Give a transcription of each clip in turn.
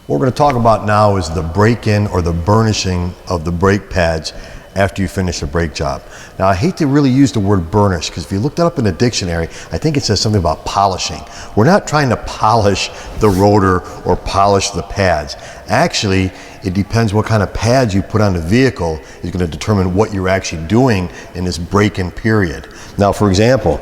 What we're going to talk about now is the break-in or the burnishing of the brake pads after you finish a brake job. Now, I hate to really use the word burnish because if you look that up in the dictionary, I think it says something about polishing. We're not trying to polish the rotor or polish the pads. Actually, it depends what kind of pads you put on the vehicle is going to determine what you're actually doing in this break-in period. Now, for example,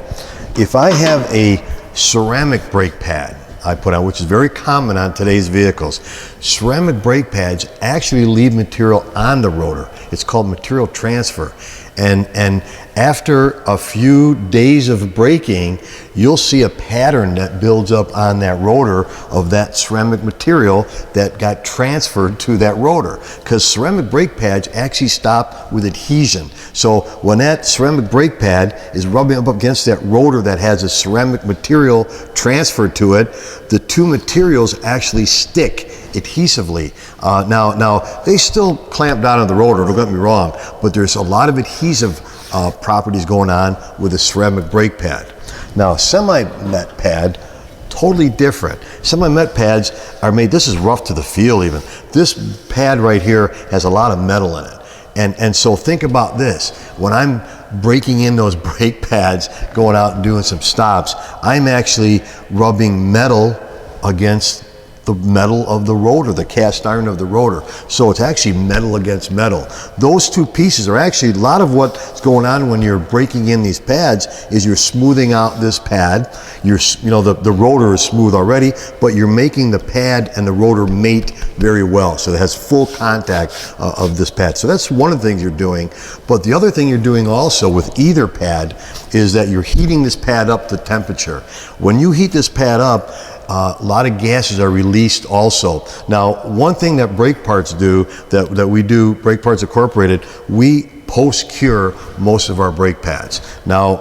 if I have a ceramic brake pad I put on, which is very common on today's vehicles. Ceramic brake pads actually leave material on the rotor. It's called material transfer. And after a few days of braking, you'll see a pattern that builds up on that rotor of that ceramic material that got transferred to that rotor. Because ceramic brake pads actually stop with adhesion. So when that ceramic brake pad is rubbing up against that rotor that has a ceramic material transferred to it, the two materials actually stick adhesively. Now they still clamp down on the rotor, don't get me wrong, but there's a lot of adhesive properties going on with a ceramic brake pad. Now, a semi-met pad, totally different. Semi-met pads are made, this is rough to the feel even. This pad right here has a lot of metal in it. And so think about this, when I'm breaking in those brake pads, going out and doing some stops, I'm actually rubbing metal against the metal of the rotor, the cast iron of the rotor. So it's actually metal against metal. Those two pieces are actually, a lot of what's going on when you're breaking in these pads is you're smoothing out this pad. The rotor is smooth already, but you're making the pad and the rotor mate very well. So it has full contact of this pad. So that's one of the things you're doing. But the other thing you're doing also with either pad is that you're heating this pad up to temperature. When you heat this pad up, a lot of gases are released also. Now, one thing that Brake Parts do, that we do, Brake Parts Incorporated, we post-cure most of our brake pads. Now,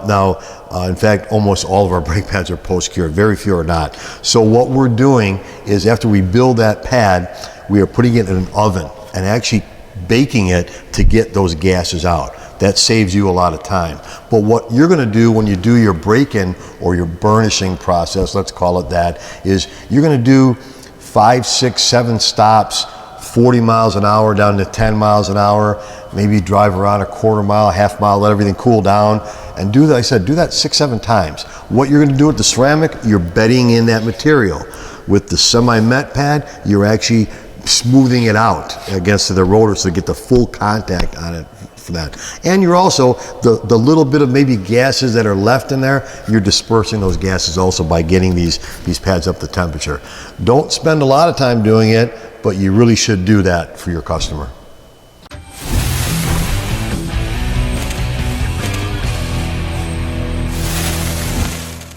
in fact, almost all of our brake pads are post-cured, very few are not. So what we're doing is after we build that pad, we are putting it in an oven and actually baking it to get those gases out. That saves you a lot of time. But what you're gonna do when you do your break-in or your burnishing process, let's call it that, is you're gonna do 5, 6, 7 stops, 40 miles an hour down to 10 miles an hour, maybe drive around a quarter mile, a half mile, let everything cool down, and do that, I said, do that 6, 7 times. What you're gonna do with the ceramic, you're bedding in that material. With the semi-met pad, you're actually smoothing it out against the rotor so you get the full contact on it for that. And you're also, the little bit of maybe gases that are left in there, you're dispersing those gases also by getting these pads up to temperature. Don't spend a lot of time doing it, but you really should do that for your customer.